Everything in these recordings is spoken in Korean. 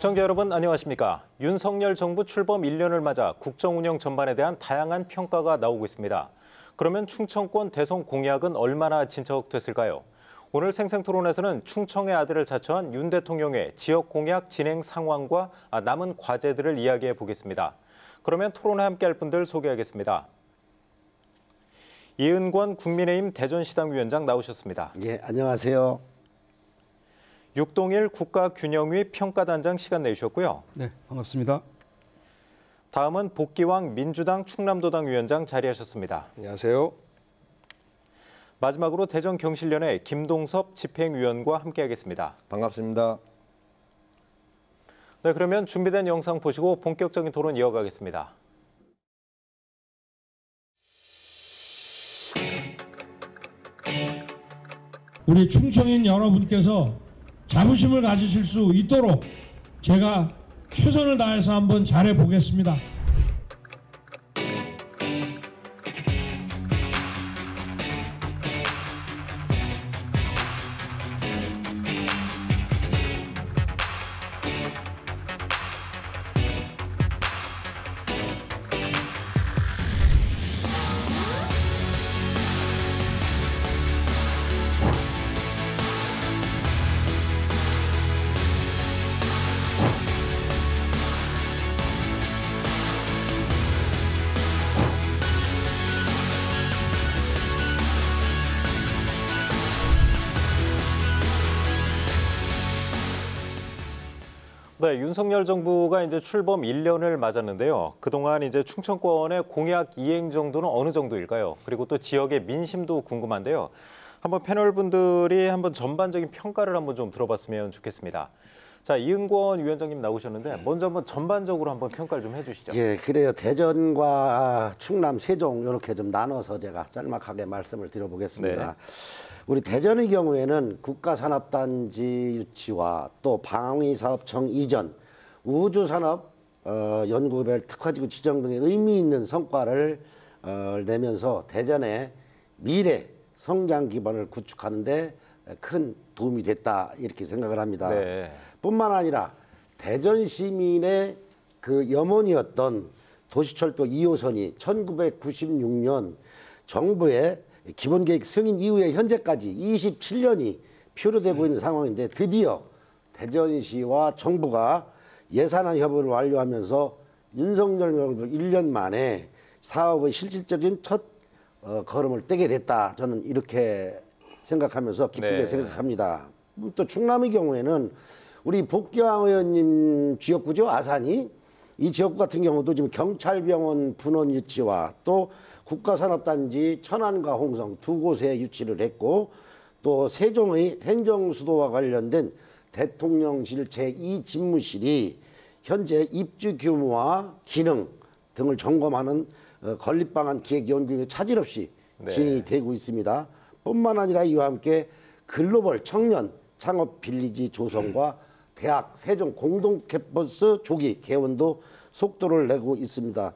시청자 여러분 안녕하십니까. 윤석열 정부 출범 1년을 맞아 국정 운영 전반에 대한 다양한 평가가 나오고 있습니다. 그러면 충청권 대선 공약은 얼마나 진척됐을까요? 오늘 생생토론에서는 충청의 아들을 자처한 윤 대통령의 지역 공약 진행 상황과 남은 과제들을 이야기해 보겠습니다. 그러면 토론에 함께할 분들 소개하겠습니다. 이은권 국민의힘 대전시당위원장 나오셨습니다. 예, 안녕하세요. 육동일 국가균형위 평가단장 시간 내주셨고요. 네, 반갑습니다. 다음은 복기왕 민주당 충남도당 위원장 자리하셨습니다. 안녕하세요. 마지막으로 대전경실련의 김동섭 집행위원과 함께하겠습니다. 반갑습니다. 네, 그러면 준비된 영상 보시고 본격적인 토론 이어가겠습니다. 우리 충청인 여러분께서 자부심을 가지실 수 있도록 제가 최선을 다해서 한번 잘해 보겠습니다. 네, 윤석열 정부가 이제 출범 1년을 맞았는데요. 그동안 이제 충청권의 공약 이행 정도는 어느 정도일까요? 그리고 또 지역의 민심도 궁금한데요. 한번 패널 분들이 한번 전반적인 평가를 한번 좀 들어봤으면 좋겠습니다. 자, 이은권 위원장님 나오셨는데 먼저 한번 전반적으로 한번 평가를 좀 해주시죠. 예, 그래요. 대전과 충남, 세종 이렇게 좀 나눠서 제가 짤막하게 말씀을 드려보겠습니다. 네. 우리 대전의 경우에는 국가산업단지 유치와 또 방위사업청 이전, 우주산업 연구별 특화지구 지정 등의 의미 있는 성과를 내면서 대전의 미래 성장 기반을 구축하는 데 큰 도움이 됐다 이렇게 생각을 합니다. 네. 뿐만 아니라 대전 시민의 그 염원이었던 도시철도 2호선이 1996년 정부의 기본계획 승인 이후에 현재까지 27년이 표류되고 있는 상황인데 드디어 대전시와 정부가 예산안 협의를 완료하면서 윤석열 정부 1년 만에 사업의 실질적인 첫 걸음을 떼게 됐다. 저는 이렇게 생각하면서 기쁘게 네. 생각합니다. 또 충남의 경우에는 우리 복기왕 의원님 지역구죠, 아산이. 이 지역구 같은 경우도 지금 경찰병원 분원 유치와 또 국가산업단지 천안과 홍성 두 곳에 유치를 했고 또 세종의 행정수도와 관련된 대통령실 제2집무실이 현재 입주 규모와 기능 등을 점검하는 건립방안 기획 연구에 차질 없이 진행이 되고 있습니다. 뿐만 아니라 이와 함께 글로벌 청년 창업 빌리지 조성과 대학 세종 공동 캠퍼스 조기 개원도 속도를 내고 있습니다.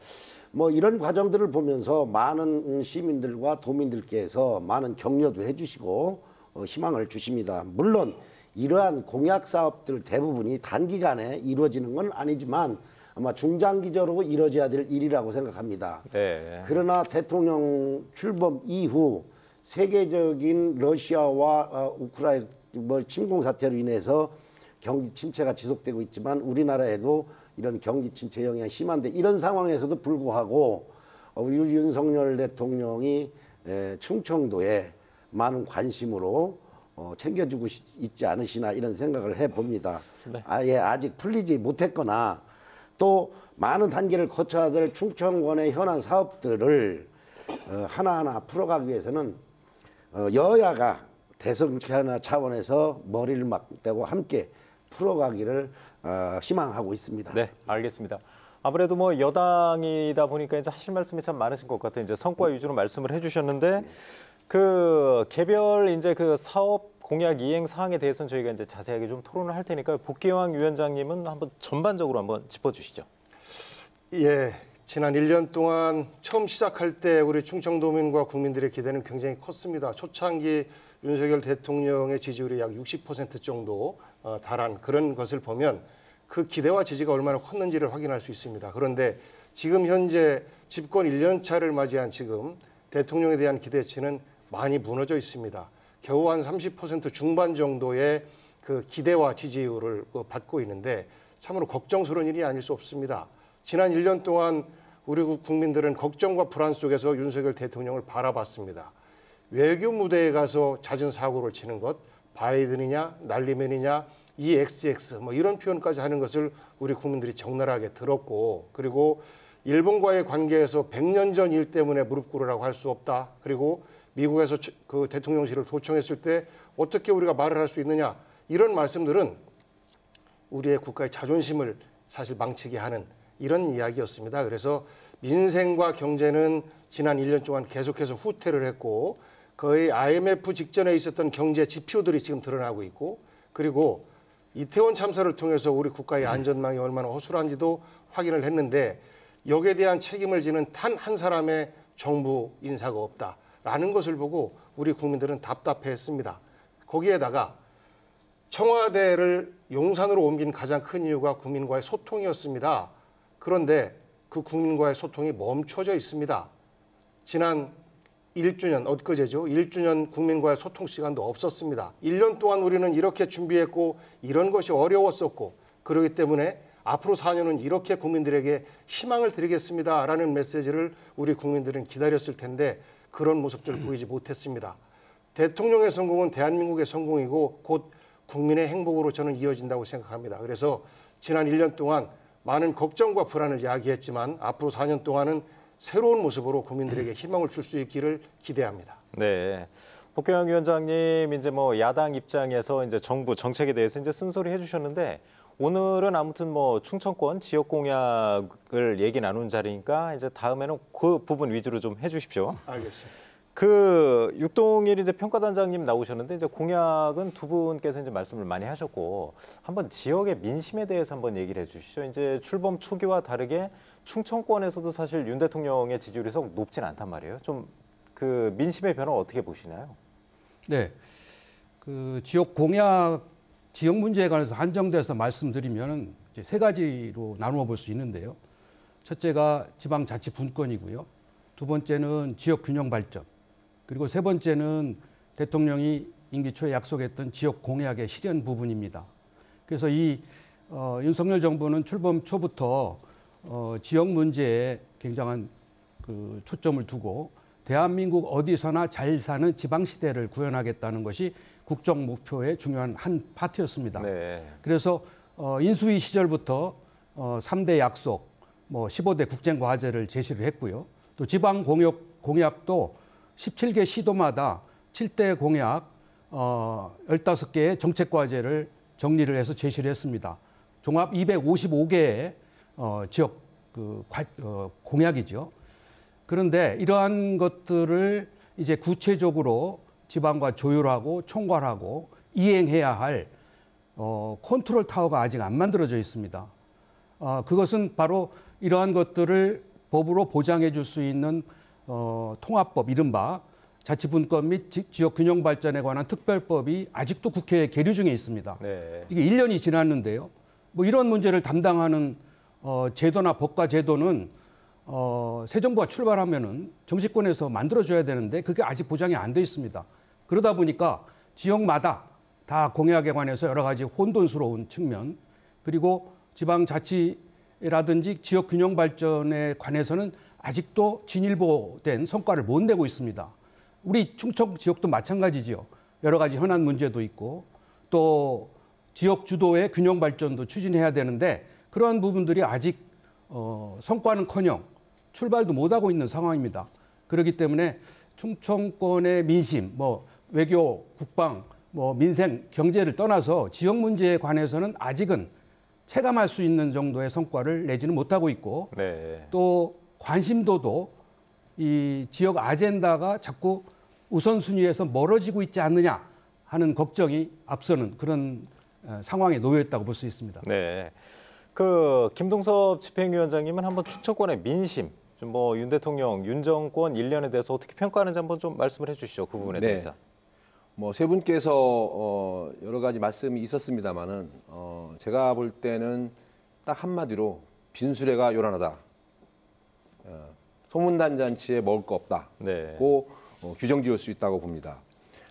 뭐 이런 과정들을 보면서 많은 시민들과 도민들께서 많은 격려도 해주시고 희망을 주십니다. 물론 이러한 공약 사업들 대부분이 단기간에 이루어지는 건 아니지만 아마 중장기적으로 이루어져야 될 일이라고 생각합니다. 네. 그러나 대통령 출범 이후 세계적인 러시아와 우크라이나 침공 사태로 인해서 경기 침체가 지속되고 있지만 우리나라에도 이런 경기 침체 영향이 심한데 이런 상황에서도 불구하고 우리 윤석열 대통령이 충청도에 많은 관심으로 챙겨주고 있지 않으시나 이런 생각을 해봅니다. 네. 아직 풀리지 못했거나 또 많은 단계를 거쳐야 될 충청권의 현안 사업들을 하나하나 풀어가기 위해서는 여야가 대선 차원에서 머리를 맞대고 함께 풀어가기를 희망하고 있습니다. 네, 알겠습니다. 아무래도 뭐 여당이다 보니까 이제 하실 말씀이 참 많으신 것 같아요. 이제 성과 위주로 말씀을 해주셨는데 그 개별 이제 그 사업 공약 이행 사항에 대해서는 저희가 이제 자세하게 좀 토론을 할 테니까요. 복기왕 위원장님은 한번 전반적으로 한번 짚어주시죠. 예, 지난 1년 동안 처음 시작할 때 우리 충청도민과 국민들의 기대는 굉장히 컸습니다. 초창기 윤석열 대통령의 지지율이 약 60% 정도 달한 그런 것을 보면 그 기대와 지지가 얼마나 컸는지를 확인할 수 있습니다. 그런데 지금 현재 집권 1년 차를 맞이한 지금 대통령에 대한 기대치는 많이 무너져 있습니다. 겨우 한 30% 중반 정도의 그 기대와 지지율을 받고 있는데 참으로 걱정스러운 일이 아닐 수 없습니다. 지난 1년 동안 우리 국민들은 걱정과 불안 속에서 윤석열 대통령을 바라봤습니다. 외교 무대에 가서 잦은 사고를 치는 것, 바이든이냐 날리면이냐 EXX 뭐 이런 표현까지 하는 것을 우리 국민들이 적나라하게 들었고, 그리고 일본과의 관계에서 100년 전 일 때문에 무릎 꿇으라고 할 수 없다. 그리고 미국에서 그 대통령실을 도청했을 때 어떻게 우리가 말을 할 수 있느냐, 이런 말씀들은 우리의 국가의 자존심을 사실 망치게 하는 이런 이야기였습니다. 그래서 민생과 경제는 지난 1년 동안 계속해서 후퇴를 했고, 거의 IMF 직전에 있었던 경제 지표들이 지금 드러나고 있고, 그리고 이태원 참사를 통해서 우리 국가의 안전망이 얼마나 허술한지도 확인을 했는데, 여기에 대한 책임을 지는 단 한 사람의 정부 인사가 없다라는 것을 보고 우리 국민들은 답답해했습니다. 거기에다가 청와대를 용산으로 옮긴 가장 큰 이유가 국민과의 소통이었습니다. 그런데 그 국민과의 소통이 멈춰져 있습니다. 지난 1주년, 엊그제죠. 1주년 국민과의 소통 시간도 없었습니다. 1년 동안 우리는 이렇게 준비했고 이런 것이 어려웠었고, 그렇기 때문에 앞으로 4년은 이렇게 국민들에게 희망을 드리겠습니다라는 메시지를 우리 국민들은 기다렸을 텐데 그런 모습들을 보이지 못했습니다. 대통령의 성공은 대한민국의 성공이고 곧 국민의 행복으로 저는 이어진다고 생각합니다. 그래서 지난 1년 동안 많은 걱정과 불안을 야기했지만 앞으로 4년 동안은 새로운 모습으로 국민들에게 희망을 줄 수 있기를 기대합니다. 네. 복경영 위원장님, 이제 뭐 야당 입장에서 이제 정부 정책에 대해서 이제 쓴소리 해주셨는데, 오늘은 아무튼 뭐 충청권 지역 공약을 얘기 나눈 자리니까 이제 다음에는 그 부분 위주로 좀 해주십시오. 알겠습니다. 그 육동일 이제 평가단장님 나오셨는데, 이제 공약은 두 분께서 이제 말씀을 많이 하셨고, 한번 지역의 민심에 대해서 한번 얘기를 해주시죠. 이제 출범 초기와 다르게 충청권에서도 사실 윤 대통령의 지지율이 썩 높진 않단 말이에요. 좀 그 민심의 변화 어떻게 보시나요? 네, 그 지역 공약, 지역 문제에 관해서 한정돼서 말씀드리면 이제 세 가지로 나누어 볼 수 있는데요. 첫째가 지방자치 분권이고요. 두 번째는 지역 균형 발전. 그리고 세 번째는 대통령이 임기 초에 약속했던 지역 공약의 실현 부분입니다. 그래서 이 윤석열 정부는 출범 초부터 지역 문제에 굉장한 그 초점을 두고 대한민국 어디서나 잘 사는 지방시대를 구현하겠다는 것이 국정 목표의 중요한 한 파트였습니다. 네. 그래서 인수위 시절부터 3대 약속, 뭐 15대 국정과제를 제시를 했고요. 또 지방 공약도 17개 시도마다 7대 공약 15개의 정책과제를 정리를 해서 제시를 했습니다. 종합 255개의 지역 공약이죠. 그런데 이러한 것들을 이제 구체적으로 지방과 조율하고 총괄하고 이행해야 할 컨트롤 타워가 아직 안 만들어져 있습니다. 그것은 바로 이러한 것들을 법으로 보장해 줄 수 있는 통합법, 이른바 자치분권 및 지역균형 발전에 관한 특별법이 아직도 국회에 계류 중에 있습니다. 네. 이게 1년이 지났는데요. 뭐 이런 문제를 담당하는 제도나 법과 제도는 새 정부가 출발하면은 정치권에서 만들어줘야 되는데 그게 아직 보장이 안 돼 있습니다. 그러다 보니까 지역마다 다 공약에 관해서 여러 가지 혼돈스러운 측면, 그리고 지방자치라든지 지역균형 발전에 관해서는 아직도 진일보된 성과를 못 내고 있습니다. 우리 충청 지역도 마찬가지지요. 여러 가지 현안 문제도 있고 또 지역 주도의 균형 발전도 추진해야 되는데 그러한 부분들이 아직 성과는커녕 출발도 못하고 있는 상황입니다. 그렇기 때문에 충청권의 민심, 뭐 외교, 국방, 뭐 민생, 경제를 떠나서 지역 문제에 관해서는 아직은 체감할 수 있는 정도의 성과를 내지는 못하고 있고, 네. 또 관심도도 이 지역 아젠다가 자꾸 우선순위에서 멀어지고 있지 않느냐 하는 걱정이 앞서는 그런 상황에 놓여 있다고 볼 수 있습니다. 네. 그 김동섭 집행위원장님은 한번 충청권의 민심, 좀 뭐 윤 대통령, 윤 정권 1년에 대해서 어떻게 평가하는지 한번 좀 말씀을 해주시죠. 그 부분에 대해서. 뭐 세 분께서 여러 가지 말씀이 있었습니다만은 제가 볼 때는 딱 한마디로 빈수레가 요란하다. 소문단잔치에 먹을 거 없다고 네. 규정 지을 수 있다고 봅니다.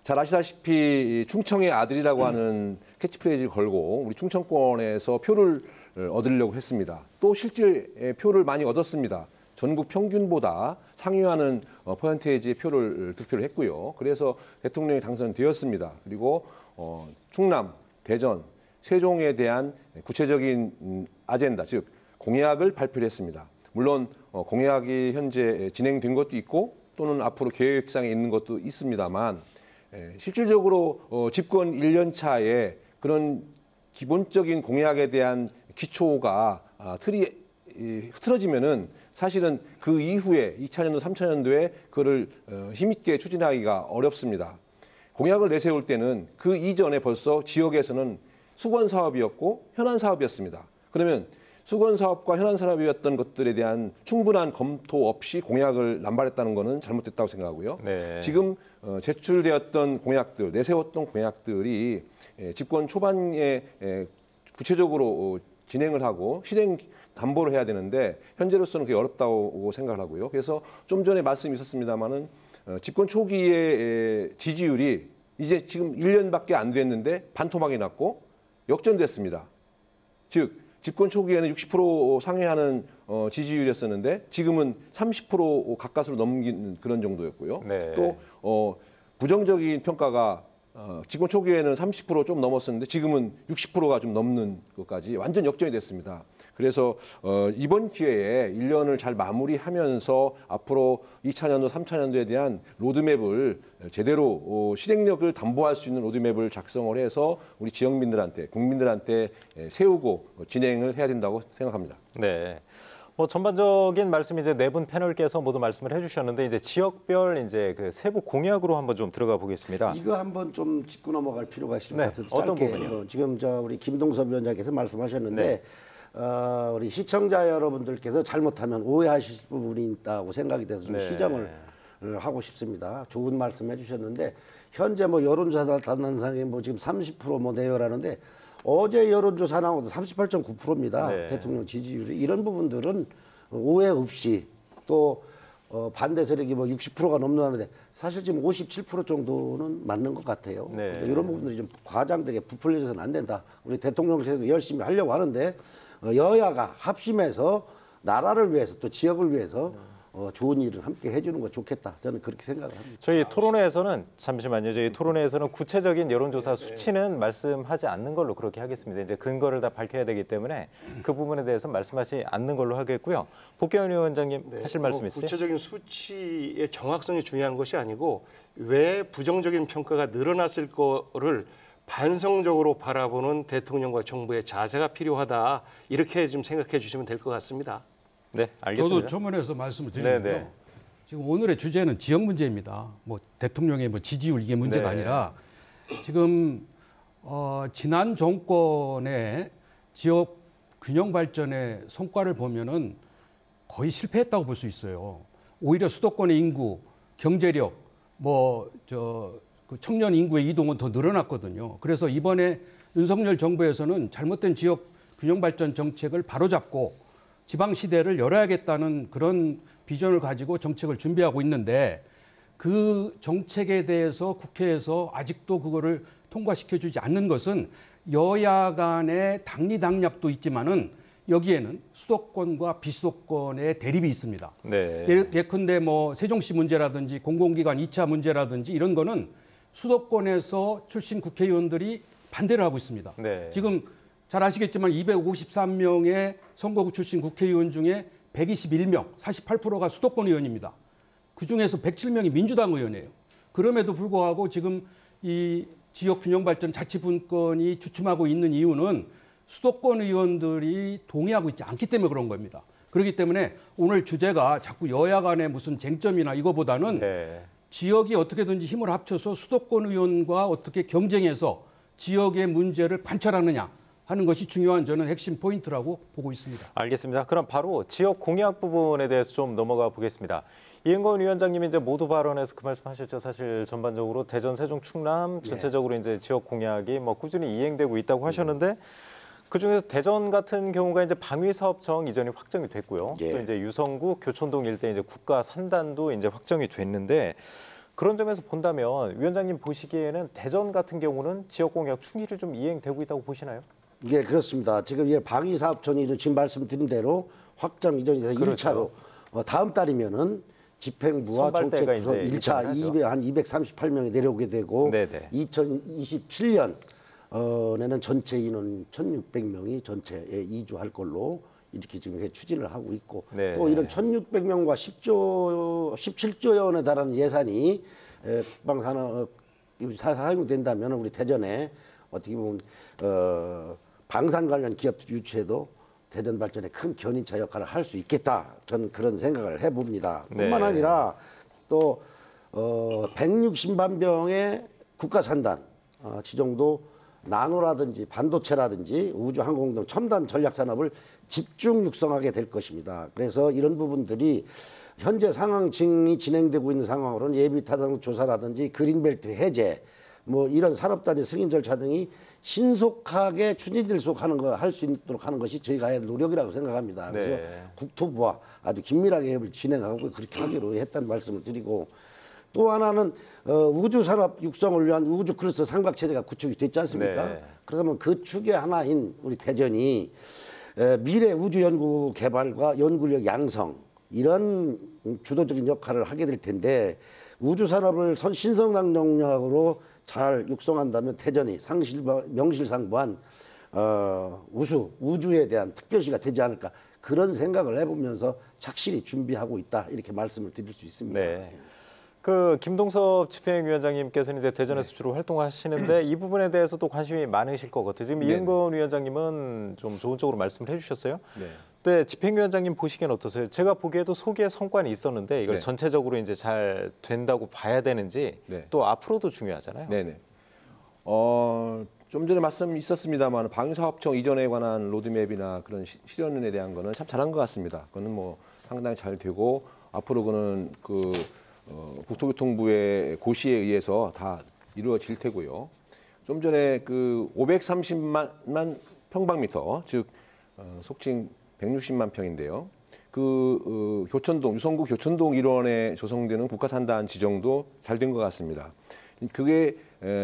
잘 아시다시피 충청의 아들이라고 하는 캐치프레이즈를 걸고 우리 충청권에서 표를 얻으려고 했습니다. 또 실제 표를 많이 얻었습니다. 전국 평균보다 상회하는 퍼센테이지의 표를 득표를 했고요. 그래서 대통령이 당선되었습니다. 그리고 충남, 대전, 세종에 대한 구체적인 아젠다, 즉 공약을 발표를 했습니다. 물론 공약이 현재 진행된 것도 있고 또는 앞으로 계획상에 있는 것도 있습니다만 실질적으로 집권 1년 차에 그런 기본적인 공약에 대한 기초가 틀이 흐트러지면은 사실은 그 이후에 2000년도, 3000년도에 그거를 힘있게 추진하기가 어렵습니다. 공약을 내세울 때는 그 이전에 벌써 지역에서는 수건 사업이었고 현안 사업이었습니다. 그러면 수건 사업과 현안 사업이었던 것들에 대한 충분한 검토 없이 공약을 남발했다는 것은 잘못됐다고 생각하고요. 네. 지금 제출되었던 공약들, 내세웠던 공약들이 집권 초반에 구체적으로 진행을 하고 실행 담보를 해야 되는데 현재로서는 그게 어렵다고 생각을 하고요. 그래서 좀 전에 말씀이 있었습니다마는 집권 초기에 지지율이 이제 지금 1년밖에 안 됐는데 반토막이 났고 역전됐습니다. 즉 집권 초기에는 60% 상회하는 지지율이었었는데 지금은 30% 가까스로 넘긴 그런 정도였고요. 네. 또 부정적인 평가가 집권 초기에는 30% 좀 넘었었는데 지금은 60%가 좀 넘는 것까지 완전 역전이 됐습니다. 그래서 이번 기회에 1년을 잘 마무리하면서 앞으로 2000년도, 3000년도에 대한 로드맵을 제대로 실행력을 담보할 수 있는 로드맵을 작성을 해서 우리 지역민들한테, 국민들한테 세우고 진행을 해야 된다고 생각합니다. 네. 뭐 전반적인 말씀 이제 네 분 패널께서 모두 말씀을 해주셨는데 이제 지역별 이제 그 세부 공약으로 한번 좀 들어가 보겠습니다. 이거 한번 좀 짚고 넘어갈 필요가 있을 것 네, 같아서 어떤 짧게 부분이요? 지금 우리 김동섭 위원장께서 말씀하셨는데 네. 우리 시청자 여러분들께서 잘못하면 오해하실 부분이 있다고 생각이 돼서 좀 네. 시정을 하고 싶습니다. 좋은 말씀 해주셨는데 현재 뭐 여론조사 단상에 뭐 지금 30% 내외라는데 어제 여론조사 나오도 38.9%입니다. 네. 대통령 지지율이 이런 부분들은 오해 없이 또 반대 세력이 뭐 60%가 넘는다는데 사실 지금 57% 정도는 맞는 것 같아요. 네. 그러니까 이런 부분들이 좀 과장되게 부풀려서는 안 된다. 우리 대통령께서도 열심히 하려고 하는데 여야가 합심해서 나라를 위해서 또 지역을 위해서 좋은 일을 함께 해주는 거 좋겠다. 저는 그렇게 생각을 합니다. 저희 토론회에서는 잠시만요. 저희 토론회에서는 구체적인 여론조사 수치는 말씀하지 않는 걸로 그렇게 하겠습니다. 이제 근거를 다 밝혀야 되기 때문에 그 부분에 대해서 말씀하지 않는 걸로 하겠고요. 복귀원 위원장님 하실 말씀 있으세요? 구체적인 수치의 정확성이 중요한 것이 아니고 왜 부정적인 평가가 늘어났을 거를 반성적으로 바라보는 대통령과 정부의 자세가 필요하다. 이렇게 좀 생각해 주시면 될 것 같습니다. 네, 알겠습니다. 저도 초면에서 말씀을 드리는데요. 네, 네. 지금 오늘의 주제는 지역 문제입니다. 뭐 대통령의 뭐 지지율 이게 문제가 네. 아니라 지금 지난 정권의 지역 균형 발전의 성과를 보면은 거의 실패했다고 볼 수 있어요. 오히려 수도권의 인구, 경제력, 그 청년 인구의 이동은 더 늘어났거든요. 그래서 이번에 윤석열 정부에서는 잘못된 지역 균형 발전 정책을 바로잡고 지방 시대를 열어야겠다는 그런 비전을 가지고 정책을 준비하고 있는데 그 정책에 대해서 국회에서 아직도 그거를 통과시켜주지 않는 것은 여야 간의 당리당략도 있지만은 여기에는 수도권과 비수도권의 대립이 있습니다. 네. 예컨대 뭐 세종시 문제라든지 공공기관 2차 문제라든지 이런 거는 수도권에서 출신 국회의원들이 반대를 하고 있습니다. 네. 지금 잘 아시겠지만 253명의 선거구 출신 국회의원 중에 121명, 48%가 수도권 의원입니다. 그중에서 107명이 민주당 의원이에요. 그럼에도 불구하고 지금 이 지역균형발전 자치분권이 주춤하고 있는 이유는 수도권 의원들이 동의하고 있지 않기 때문에 그런 겁니다. 그렇기 때문에 오늘 주제가 자꾸 여야 간의 무슨 쟁점이나 이거보다는 네. 지역이 어떻게든지 힘을 합쳐서 수도권 의원과 어떻게 경쟁해서 지역의 문제를 관찰하느냐 하는 것이 중요한 저는 핵심 포인트라고 보고 있습니다. 알겠습니다. 그럼 바로 지역 공약 부분에 대해서 좀 넘어가 보겠습니다. 이행건 위원장님이 이제 모두 발언에서 그 말씀하셨죠. 사실 전반적으로 대전, 세종, 충남 전체적으로 이제 지역 공약이 뭐 꾸준히 이행되고 있다고 하셨는데 그중에서 대전 같은 경우가 이제 방위사업청 이전이 확정이 됐고요. 예. 또 이제 유성구, 교촌동 일대 이제 국가 산단도 이제 확정이 됐는데 그런 점에서 본다면 위원장님 보시기에는 대전 같은 경우는 지역 공약 충실히 좀 이행되고 있다고 보시나요? 예, 그렇습니다. 지금 이 방위사업청이 지금 말씀드린 대로 확정 이전이 돼서 그렇죠. 1차로 다음 달에는 집행부와 선발대가 정책부서 이제 1차 이전을 하죠. 한 238명이 내려오게 되고 네네. 2027년에는 전체 인원 1,600명이 전체에 이주할 걸로 이렇게 지금 추진을 하고 있고 네. 또 이런 1,600명과 17조 원에 달하는 예산이 국방산업 사용된다면 우리 대전에 어떻게 보면 방산 관련 기업 유치에도 대전 발전에 큰 견인차 역할을 할 수 있겠다. 저는 그런 생각을 해봅니다. 네. 뿐만 아니라 또 160만 병의 국가산단 지정도 나노라든지 반도체라든지 우주항공 등 첨단 전략산업을 집중 육성하게 될 것입니다. 그래서 이런 부분들이 현재 상황이 진행되고 있는 상황으로는 예비타당 조사라든지 그린벨트 해제 뭐 이런 산업단지 승인 절차 등이 신속하게 추진될 수 할 수 있도록 하는 것이 저희가 해야 할 노력이라고 생각합니다. 그래서 네. 국토부와 아주 긴밀하게 협의를 진행하고 그렇게 하기로 했다는 말씀을 드리고 또 하나는 우주산업 육성을 위한 우주 클러스터 삼각체제가 구축이 됐지 않습니까? 네. 그러면 그 축의 하나인 우리 대전이 미래 우주 연구 개발과 연구력 양성 이런 주도적인 역할을 하게 될 텐데 우주 산업을 신성장 영역으로 잘 육성한다면 대전이 명실상부한 우주에 대한 특별시가 되지 않을까 그런 생각을 해보면서 착실히 준비하고 있다 이렇게 말씀을 드릴 수 있습니다. 네. 그 김동섭 집행위원장님께서는 이제 대전에서 주로 활동하시는데 이 부분에 대해서도 관심이 많으실 것 같아요. 지금 이행건 위원장님은 좀 좋은 쪽으로 말씀을 해주셨어요. 네. 근데 집행위원장님 보시기엔 어떠세요? 제가 보기에도 소기의 성과는 있었는데 이걸 네. 전체적으로 이제 잘 된다고 봐야 되는지 네. 또 앞으로도 중요하잖아요. 네네. 좀 전에 말씀 있었습니다만 방위사업청 이전에 관한 로드맵이나 그런 실현에 대한 거는 참 잘한 것 같습니다. 그거는 뭐 상당히 잘 되고 앞으로 그는 국토교통부의 고시에 의해서 다 이루어질 테고요. 좀 전에 530만 평방미터, 즉 속칭 160만 평인데요. 교촌동, 유성구 교촌동 일원에 조성되는 국가산단 지정도 잘 된 것 같습니다. 그게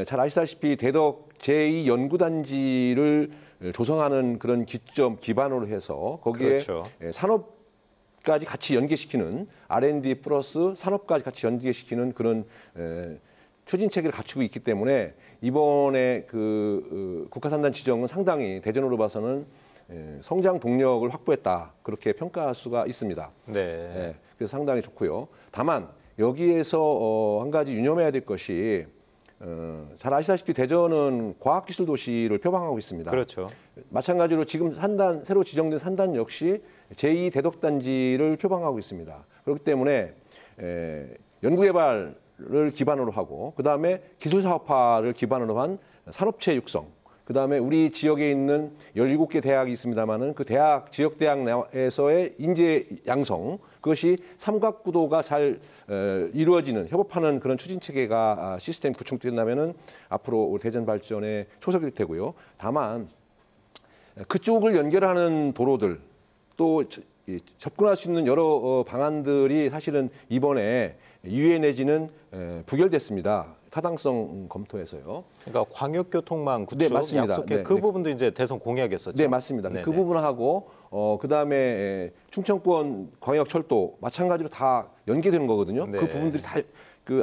잘 아시다시피 대덕 제2연구단지를 조성하는 그런 기반으로 해서 거기에 그렇죠. 산업까지 같이 연계시키는 R&D 플러스 산업까지 같이 연계시키는 그런 추진 체계를 갖추고 있기 때문에 이번에 국가산단 지정은 상당히 대전으로 봐서는 성장 동력을 확보했다 그렇게 평가할 수가 있습니다. 네. 그래서 상당히 좋고요. 다만 여기에서 한 가지 유념해야 될 것이 잘 아시다시피 대전은 과학기술 도시를 표방하고 있습니다. 그렇죠. 마찬가지로 지금 새로 지정된 산단 역시 제2 대덕단지를 표방하고 있습니다. 그렇기 때문에 연구개발을 기반으로 하고 그다음에 기술사업화를 기반으로 한 산업체 육성, 그다음에 우리 지역에 있는 17개 대학이 있습니다만은 그 지역 대학 내에서의 인재 양성, 그것이 삼각구도가 잘 이루어지는 협업하는 그런 추진 체계가 시스템 구축된다면은 앞으로 우리 대전 발전의 초석일 테고요. 다만 그쪽을 연결하는 도로들 또 접근할 수 있는 여러 방안들이 사실은 이번에 유예 내지는 부결됐습니다. 타당성 검토에서요. 그러니까 광역교통망 구축 네, 맞습니다. 약속해 네, 그 네. 부분도 이제 대선 공약이었었죠. 네, 맞습니다. 네네. 그 부분하고 그다음에 충청권 광역철도 마찬가지로 다 연계되는 거거든요. 네. 그 부분들이 다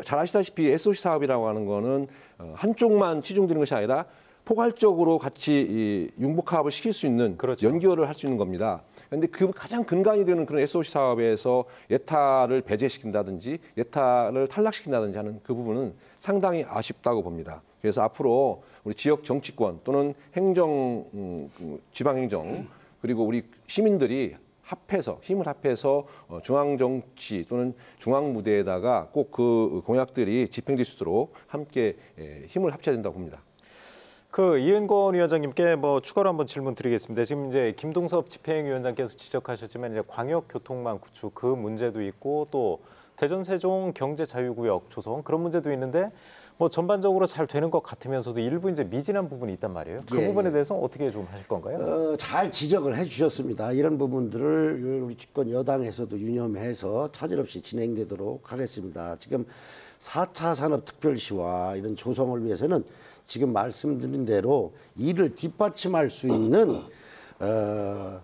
잘 아시다시피 SOC 사업이라고 하는 거는 한쪽만 치중되는 것이 아니라 포괄적으로 같이 융복합을 시킬 수 있는 그렇죠. 연결을 할 수 있는 겁니다. 그런데 그 가장 근간이 되는 그런 SOC 사업에서 예타를 배제시킨다든지 예타를 탈락시킨다든지 하는 그 부분은 상당히 아쉽다고 봅니다. 그래서 앞으로 우리 지역 정치권 또는 지방행정 그리고 우리 시민들이 힘을 합해서 중앙 정치 또는 중앙 무대에다가 꼭 그 공약들이 집행될 수 있도록 함께 힘을 합쳐야 된다고 봅니다. 그 이은권 위원장님께 뭐 추가로 한번 질문 드리겠습니다. 지금 이제 김동섭 집행위원장께서 지적하셨지만 이제 광역교통망 구축 그 문제도 있고 또 대전 세종 경제자유구역 조성 그런 문제도 있는데 뭐 전반적으로 잘 되는 것 같으면서도 일부 이제 미진한 부분이 있단 말이에요. 그 예, 부분에 대해서 어떻게 좀 하실 건가요? 잘 지적을 해주셨습니다. 이런 부분들을 우리 집권 여당에서도 유념해서 차질 없이 진행되도록 하겠습니다. 지금 4차 산업특별시와 이런 조성을 위해서는 지금 말씀드린 대로 이를 뒷받침할 수 있는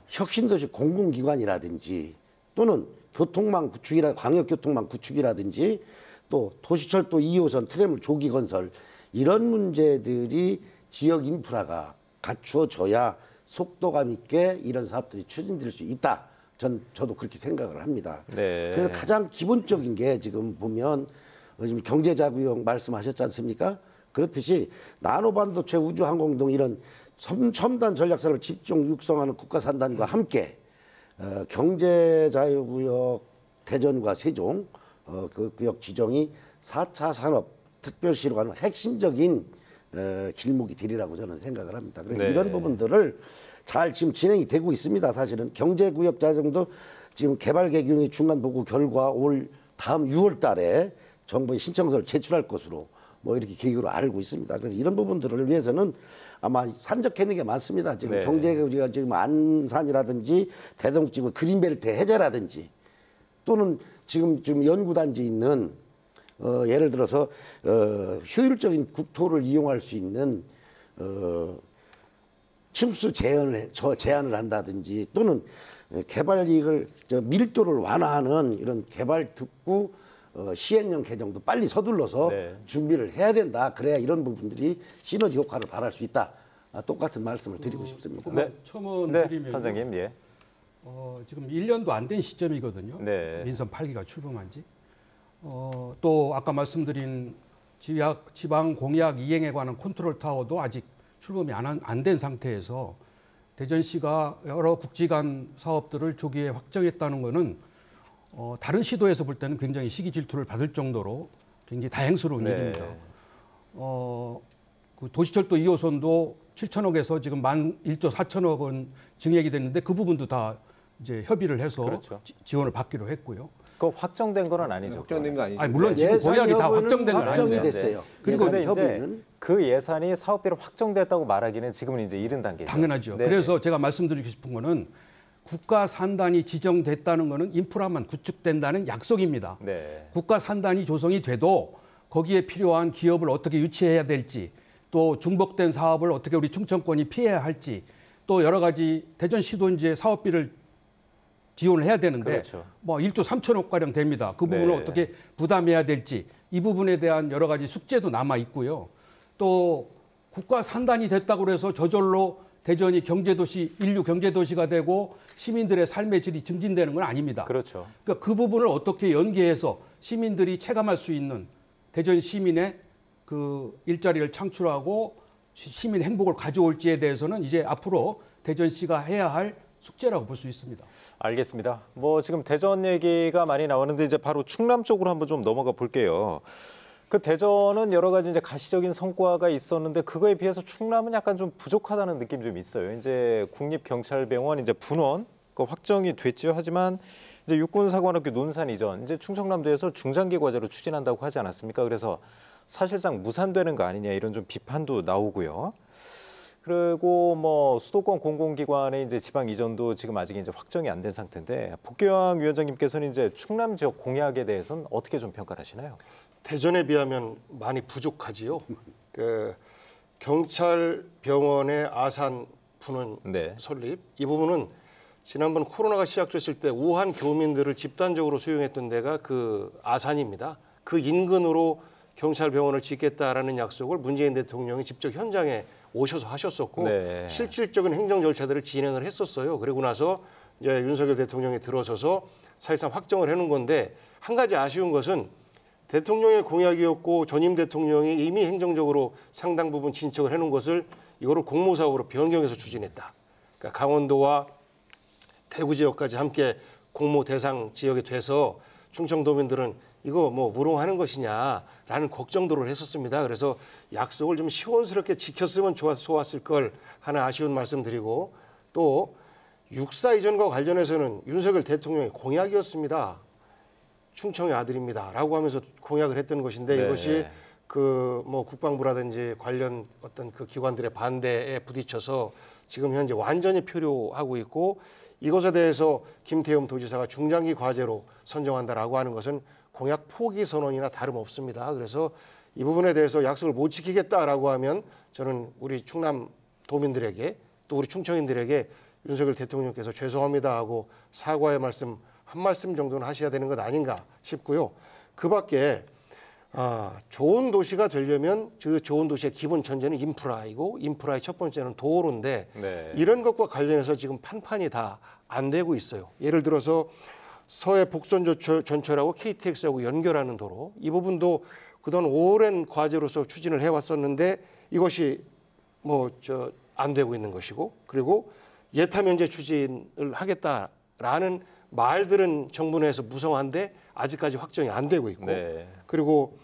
혁신도시 공공기관이라든지 또는 교통망 구축이라 광역교통망 구축이라든지 또 도시철도 2호선 트램을 조기 건설 이런 문제들이 지역 인프라가 갖추어져야 속도감 있게 이런 사업들이 추진될 수 있다. 저도 그렇게 생각을 합니다. 네. 그래서 가장 기본적인 게 지금 보면 지금 경제자구역 말씀하셨지 않습니까? 그렇듯이 나노반도체 우주항공등 이런 첨단 전략산업을 집중 육성하는 국가산단과 함께 경제자유구역 대전과 세종 그 구역 지정이 4차 산업특별시로 가는 핵심적인 길목이 되리라고 저는 생각을 합니다. 그래서 네. 이런 부분들을 잘 지금 진행이 되고 있습니다. 사실은 경제구역 자정도 지금 개발계획의 중간 보고 결과 올 다음 6월 달에 정부에 신청서를 제출할 것으로 뭐 이렇게 계획으로 알고 있습니다. 그래서 이런 부분들을 위해서는 아마 산적해는 게 많습니다. 지금 네. 경제구역이 지금 안산이라든지 대동지구 그린벨트 해제라든지 또는 지금 연구단지 있는 예를 들어서 효율적인 국토를 이용할 수 있는 층수 제한을 한다든지 또는 개발 이익을 밀도를 완화하는 이런 개발 특구 시행령 개정도 빨리 서둘러서 네. 준비를 해야 된다. 그래야 이런 부분들이 시너지 효과를 발할 수 있다. 똑같은 말씀을 드리고 싶습니다. 네. 첨언 네, 드리면 선생님, 예. 지금 1년도 안 된 시점이거든요. 네. 민선 8기가 출범한 지. 또 아까 말씀드린 지방 공약 이행에 관한 컨트롤 타워도 아직 출범이 안 된 상태에서 대전시가 여러 국지간 사업들을 조기에 확정했다는 것은 다른 시도에서 볼 때는 굉장히 시기 질투를 받을 정도로 굉장히 다행스러운 네. 일입니다. 그 도시철도 2호선도 7천억에서 지금 1조 4천억 원 증액이 됐는데 그 부분도 다 이제 협의를 해서 그렇죠. 지원을 받기로 했고요. 그 확정된 건 아니죠. 확정된 거 아니죠? 아니, 물론 지금 예산 공약이 다 여부는 확정된 건 확정이 아닌데. 됐어요. 그리고 예산 근데 이제 협의는 그 예산이 사업비로 확정됐다고 말하기는 지금은 이제 이른 단계죠. 당연하죠. 네. 그래서 제가 말씀드리고 싶은 거는 국가 산단이 지정됐다는 거는 인프라만 구축된다는 약속입니다. 네. 국가 산단이 조성이 돼도 거기에 필요한 기업을 어떻게 유치해야 될지 또 중복된 사업을 어떻게 우리 충청권이 피해야 할지 또 여러 가지 대전시도 이제 사업비를 지원을 해야 되는데 그렇죠. 뭐 1조 3천억 가량 됩니다. 그 부분을 네. 어떻게 부담해야 될지 이 부분에 대한 여러 가지 숙제도 남아 있고요. 또 국가 산단이 됐다고 해서 저절로 대전이 경제도시 인류 경제도시가 되고 시민들의 삶의 질이 증진되는 건 아닙니다. 그렇죠. 그러니까 그 부분을 어떻게 연계해서 시민들이 체감할 수 있는 대전 시민의 그 일자리를 창출하고 시민 행복을 가져올지에 대해서는 이제 앞으로 대전시가 해야 할 숙제라고 볼 수 있습니다. 알겠습니다. 뭐 지금 대전 얘기가 많이 나오는데 이제 바로 충남 쪽으로 한번 좀 넘어가 볼게요. 그 대전은 여러 가지 이제 가시적인 성과가 있었는데 그거에 비해서 충남은 약간 좀 부족하다는 느낌이 좀 있어요. 이제 국립경찰병원 이제 분원 그 확정이 됐죠. 하지만 이제 육군사관학교 논산 이전 이제 충청남도에서 중장기 과제로 추진한다고 하지 않았습니까? 그래서 사실상 무산되는 거 아니냐 이런 좀 비판도 나오고요. 그리고 뭐 수도권 공공기관의 이제 지방 이전도 지금 아직 이제 확정이 안 된 상태인데 복교영 위원장님께서는 이제 충남 지역 공약에 대해서는 어떻게 좀 평가를 하시나요? 대전에 비하면 많이 부족하지요. 그 경찰병원의 아산 분원 네. 설립 이 부분은 지난번 코로나가 시작됐을 때 우한 교민들을 집단적으로 수용했던 데가 그 아산입니다. 그 인근으로 경찰병원을 짓겠다라는 약속을 문재인 대통령이 직접 현장에 오셔서 하셨었고 네. 실질적인 행정 절차들을 진행을 했었어요. 그리고 나서 이제 윤석열 대통령이 들어서서 사실상 확정을 해놓은 건데 한 가지 아쉬운 것은 대통령의 공약이었고 전임 대통령이 이미 행정적으로 상당 부분 진척을 해놓은 것을 이거를 공모사업으로 변경해서 추진했다. 그러니까 강원도와 대구 지역까지 함께 공모 대상 지역이 돼서 충청도민들은 이거 뭐 무롱하는 것이냐라는 걱정들을 했었습니다. 그래서 약속을 좀 시원스럽게 지켰으면 좋았을 걸 하나 아쉬운 말씀드리고, 또 육사 이전과 관련해서는 윤석열 대통령의 공약이었습니다. 충청의 아들입니다라고 하면서 공약을 했던 것인데, 네. 이것이 그 뭐 국방부라든지 관련 어떤 그 기관들의 반대에 부딪혀서 지금 현재 완전히 표류하고 있고, 이것에 대해서 김태흠 도지사가 중장기 과제로 선정한다라고 하는 것은 공약 포기 선언이나 다름없습니다. 그래서 이 부분에 대해서 약속을 못 지키겠다라고 하면 저는 우리 충남 도민들에게 또 우리 충청인들에게 윤석열 대통령께서 죄송합니다 하고 사과의 말씀 한 말씀 정도는 하셔야 되는 것 아닌가 싶고요. 그 밖에 좋은 도시가 되려면 그 좋은 도시의 기본 전제는 인프라이고, 인프라의 첫 번째는 도로인데, 네. 이런 것과 관련해서 지금 판판이 다 안 되고 있어요. 예를 들어서 서해 복선 전철하고 KTX하고 연결하는 도로, 이 부분도 그동안 오랜 과제로서 추진을 해왔었는데 이것이 안 되고 있는 것이고, 그리고 예타 면제 추진을 하겠다라는 말들은 정부 내에서 무성한데 아직까지 확정이 안 되고 있고, 네. 그리고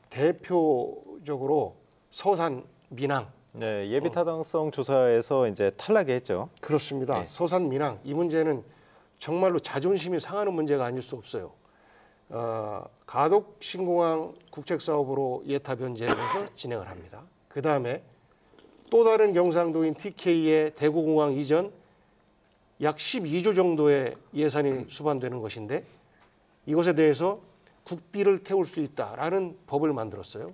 대표적으로 서산 민항, 네, 예비 타당성 조사에서 이제 탈락이 했죠. 그렇습니다. 네. 서산 민항, 이 문제는 정말로 자존심이 상하는 문제가 아닐 수 없어요. 가덕 신공항 국책 사업으로 예타 변제를 해서 진행을 합니다. 그 다음에 또 다른 경상도인 TK의 대구공항 이전 약 12조 정도의 예산이 수반되는 것인데, 이것에 대해서 국비를 태울 수 있다라는 법을 만들었어요.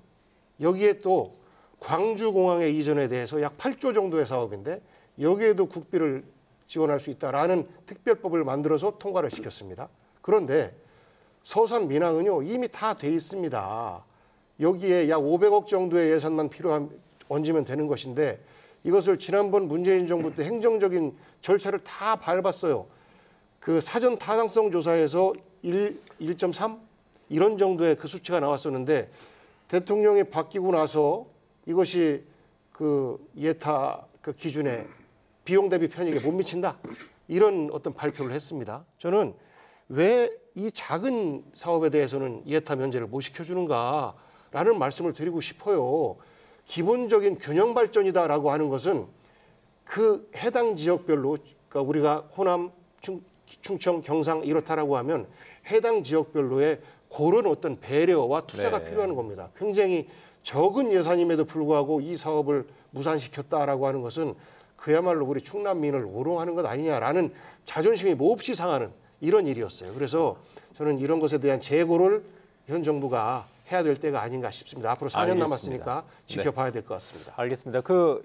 여기에 또 광주공항의 이전에 대해서 약 8조 정도의 사업인데 여기에도 국비를 지원할 수 있다라는 특별법을 만들어서 통과를 시켰습니다. 그런데 서산 민항은요 이미 다 돼 있습니다. 여기에 약 500억 정도의 예산만 얹으면 되는 것인데, 이것을 지난번 문재인 정부 때 행정적인 절차를 다 밟았어요. 그 사전 타당성 조사에서 1.3 이런 정도의 그 수치가 나왔었는데, 대통령이 바뀌고 나서 이것이 그 예타 그 기준에 비용 대비 편익에 못 미친다, 이런 어떤 발표를 했습니다. 저는 왜 이 작은 사업에 대해서는 예타 면제를 못 시켜주는가라는 말씀을 드리고 싶어요. 기본적인 균형 발전이다라고 하는 것은 그 해당 지역별로, 그러니까 우리가 호남, 충청, 경상 이렇다라고 하면 해당 지역별로의 그런 어떤 배려와 투자가 네. 필요한 겁니다. 굉장히 적은 예산임에도 불구하고 이 사업을 무산시켰다라고 하는 것은 그야말로 우리 충남민을 우롱하는 것 아니냐라는 자존심이 몹시 상하는 이런 일이었어요. 그래서 저는 이런 것에 대한 재고를 현 정부가 해야 될 때가 아닌가 싶습니다. 앞으로 4년 알겠습니다. 남았으니까 지켜봐야 될 것 같습니다. 알겠습니다.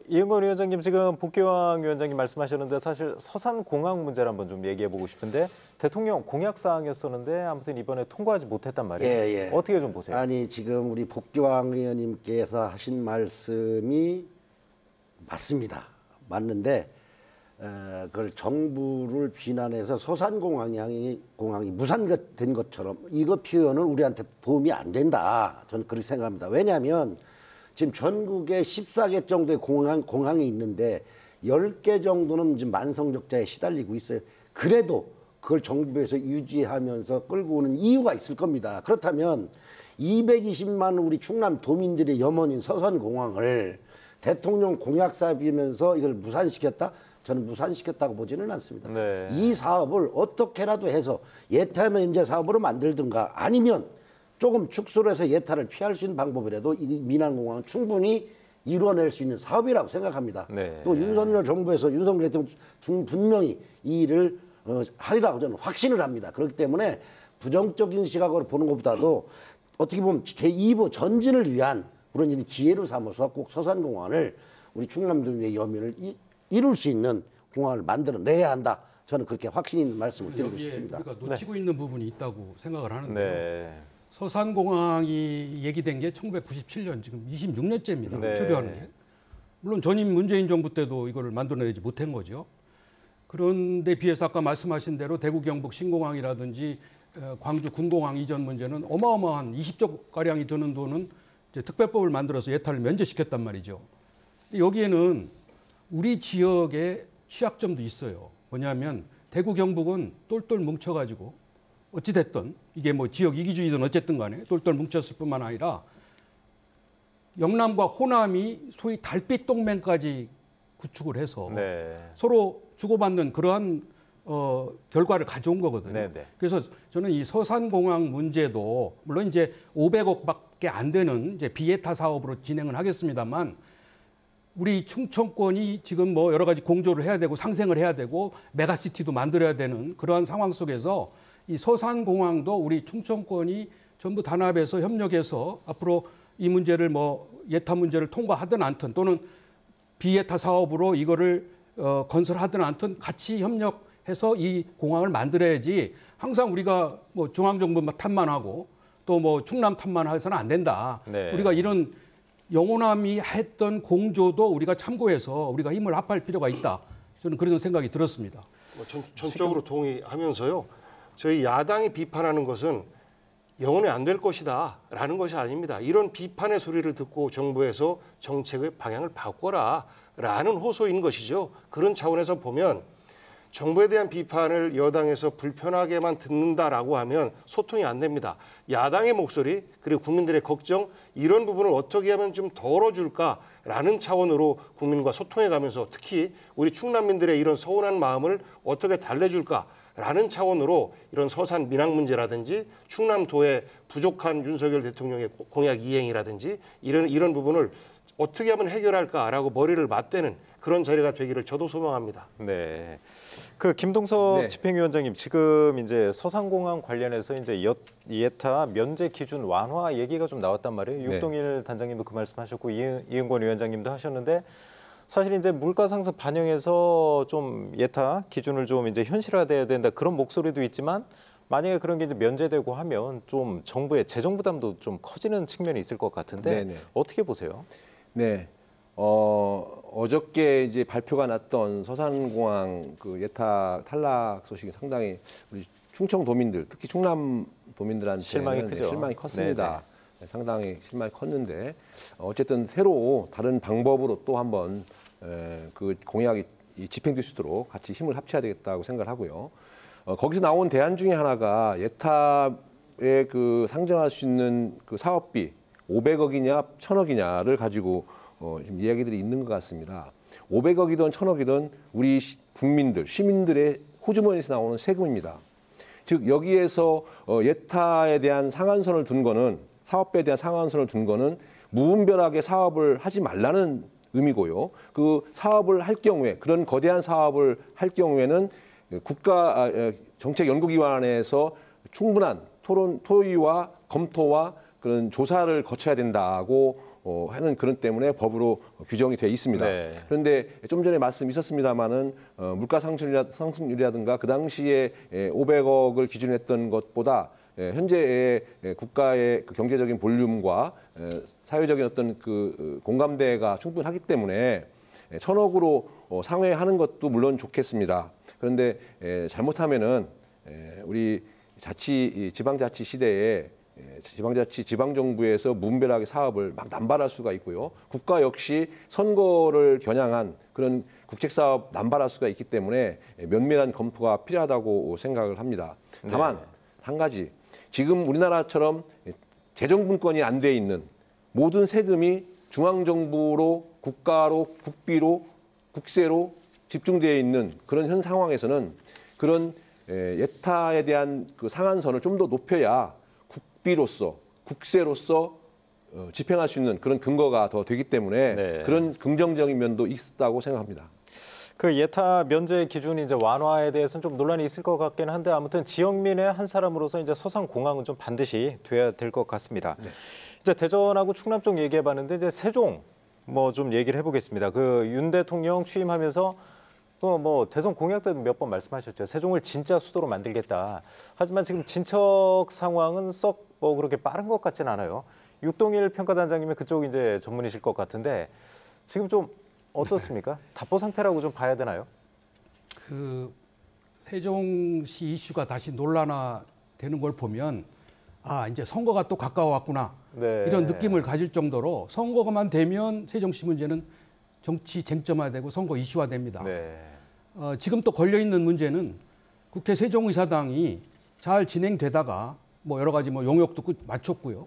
이은건 위원장님, 지금 복귀왕 위원장님 말씀하셨는데 사실 서산 공항 문제를 한번 좀 얘기해 보고 싶은데, 대통령 공약 사항이었었는데 아무튼 이번에 통과하지 못했단 말이에요. 예. 어떻게 좀 보세요? 아니, 지금 우리 복귀왕 의원님께서 하신 말씀이 맞습니다. 맞는데 그걸 정부를 비난해서 서산공항이 무산된 것처럼 이거 표현은 우리한테 도움이 안 된다. 저는 그렇게 생각합니다. 왜냐하면 지금 전국에 14개 정도의 공항이 있는데 10개 정도는 지금 만성적자에 시달리고 있어요. 그래도 그걸 정부에서 유지하면서 끌고 오는 이유가 있을 겁니다. 그렇다면 220만 우리 충남 도민들의 염원인 서산공항을 대통령 공약 사업이면서 이걸 무산시켰다? 저는 무산시켰다고 보지는 않습니다. 네. 이 사업을 어떻게라도 해서 예타 면제 사업으로 만들든가, 아니면 조금 축소를 해서 예타를 피할 수 있는 방법이라도 이 민항공항은 충분히 이루어낼 수 있는 사업이라고 생각합니다. 네. 또 윤석열 정부에서 윤석열 대통령 분명히 이 일을 하리라고 저는 확신을 합니다. 그렇기 때문에 부정적인 시각으로 보는 것보다도 어떻게 보면 제2보 전진을 위한 그런 기회로 삼아서 꼭 서산공항을 우리 충남도민의 염원을 이룰 수 있는 공항을 만들어내야 한다. 저는 그렇게 확신 있는 말씀을 드리고 여기에 싶습니다. 우리가 놓치고 있는 부분이 있다고 생각을 하는데요. 네. 서산공항이 얘기된 게 1997년, 지금 26년째입니다. 네. 투표하는 게. 물론 전임 문재인 정부 때도 이거를 만들어내지 못한 거죠. 그런데 비해서 아까 말씀하신 대로 대구 경북 신공항이라든지 광주 군공항 이전 문제는 어마어마한 20조 가량이 드는 돈은 이제 특별법을 만들어서 예타를 면제시켰단 말이죠. 여기에는 우리 지역의 취약점도 있어요. 뭐냐면 대구 경북은 똘똘 뭉쳐가지고 어찌 됐든 이게 뭐 지역 이기주의든 어쨌든 간에 똘똘 뭉쳤을 뿐만 아니라 영남과 호남이 소위 달빛 동맹까지 구축을 해서 네. 서로 주고받는 그러한 결과를 가져온 거거든요. 네네. 그래서 저는 이 서산공항 문제도 물론 이제 500억밖에 안 되는 이제 비에타 사업으로 진행을 하겠습니다만 우리 충청권이 지금 뭐 여러 가지 공조를 해야 되고 상생을 해야 되고 메가시티도 만들어야 되는 그러한 상황 속에서 이 서산공항도 우리 충청권이 전부 단합해서 협력해서 앞으로 이 문제를 뭐 예타 문제를 통과하든 않든 또는 비예타 사업으로 이거를 건설하든 않든 같이 협력해서 이 공항을 만들어야지 항상 우리가 뭐 중앙정부 탓만하고 또 뭐 충남 탓만 해서는 안 된다. 네. 우리가 이런 영호남이 했던 공조도 우리가 참고해서 우리가 힘을 합할 필요가 있다. 저는 그런 생각이 들었습니다. 전적으로 동의하면서요. 저희 야당이 비판하는 것은 영원히 안 될 것이다라는 것이 아닙니다. 이런 비판의 소리를 듣고 정부에서 정책의 방향을 바꿔라라는 호소인 것이죠. 그런 차원에서 보면 정부에 대한 비판을 여당에서 불편하게만 듣는다라고 하면 소통이 안 됩니다. 야당의 목소리 그리고 국민들의 걱정 이런 부분을 어떻게 하면 좀 덜어줄까라는 차원으로 국민과 소통해가면서 특히 우리 충남민들의 이런 서운한 마음을 어떻게 달래줄까라는 차원으로 이런 서산 민항 문제라든지 충남도의 부족한 윤석열 대통령의 공약 이행이라든지 이런 부분을 어떻게 하면 해결할까라고 머리를 맞대는 그런 자리가 되기를 저도 소망합니다. 네. 그 김동석 네. 집행위원장님 지금 이제 서산공항 관련해서 이제 예타 면제 기준 완화 얘기가 좀 나왔단 말이에요. 네. 육동일 단장님도 그 말씀하셨고 이은권 위원장님도 하셨는데 사실 이제 물가 상승 반영해서 좀 예타 기준을 좀 이제 현실화돼야 된다 그런 목소리도 있지만 만약에 그런 게 이제 면제되고 하면 좀 정부의 재정 부담도 좀 커지는 측면이 있을 것 같은데 네네. 어떻게 보세요? 네. 어저께 이제 발표가 났던 서산공항 그 예타 탈락 소식이 상당히 우리 충청 도민들, 특히 충남 도민들한테 실망이 크죠. 실망이 컸습니다. 네, 상당히 실망이 컸는데 어쨌든 새로 다른 방법으로 또 한번 그 공약이 집행될 수 있도록 같이 힘을 합쳐야 되겠다고 생각을 하고요. 거기서 나온 대안 중에 하나가 예타에 그 상정할 수 있는 그 사업비 500억이냐 1000억이냐를 가지고 지금 이야기들이 있는 것 같습니다. 500억이든 1000억이든 우리 국민들, 시민들의 호주머니에서 나오는 세금입니다. 즉 여기에서 예타에 대한 상한선을 둔 거는 사업비에 대한 상한선을 둔 거는 무분별하게 사업을 하지 말라는 의미고요. 그 사업을 할 경우에 그런 거대한 사업을 할 경우에는 국가 정책연구기관에서 충분한 토의와 검토와 그런 조사를 거쳐야 된다고 하는 그런 때문에 법으로 규정이 되어 있습니다. 네. 그런데 좀 전에 말씀 있었습니다마는 물가 상승률이라든가 그 당시에 500억을 기준했던 것보다 현재의 국가의 그 경제적인 볼륨과 사회적인 어떤 그 공감대가 충분하기 때문에 1000억으로 상회하는 것도 물론 좋겠습니다. 그런데 잘못하면은 우리 지방자치 시대에 지방정부에서 무분별하게 사업을 막 남발할 수가 있고요. 국가 역시 선거를 겨냥한 그런 국책사업 남발할 수가 있기 때문에 면밀한 검토가 필요하다고 생각을 합니다. 다만 한 가지, 지금 우리나라처럼 재정분권이 안 돼 있는 모든 세금이 중앙정부로 국가로 국비로 국세로 집중되어 있는 그런 현 상황에서는 그런 예타에 대한 그 상한선을 좀 더 높여야 국비로서 국세로서 집행할 수 있는 그런 근거가 더 되기 때문에 네. 그런 긍정적인 면도 있다고 생각합니다. 그 예타 면제 기준이 이제 완화에 대해서는 좀 논란이 있을 것 같긴 한데 아무튼 지역민의 한 사람으로서 이제 서산공항은 좀 반드시 돼야 될 것 같습니다. 네. 이제 대전하고 충남 쪽 얘기해봤는데 이제 세종 뭐 좀 얘기를 해보겠습니다. 그 윤 대통령 취임하면서 뭐 대선 공약 때도 몇 번 말씀하셨죠. 세종을 진짜 수도로 만들겠다. 하지만 지금 진척 상황은 썩 뭐 그렇게 빠른 것 같지는 않아요. 육동일 평가단장님이 그쪽 이제 전문이실 것 같은데 지금 좀 어떻습니까? 답보 상태라고 좀 봐야 되나요? 그 세종시 이슈가 다시 논란화되는 걸 보면 아 이제 선거가 또 가까워왔구나 네. 이런 느낌을 가질 정도로 선거가만 되면 세종시 문제는 정치 쟁점화되고 선거 이슈화됩니다. 네. 지금 또 걸려 있는 문제는 국회 세종의사당이 잘 진행되다가 뭐 여러 가지 뭐 용역도 마쳤고요.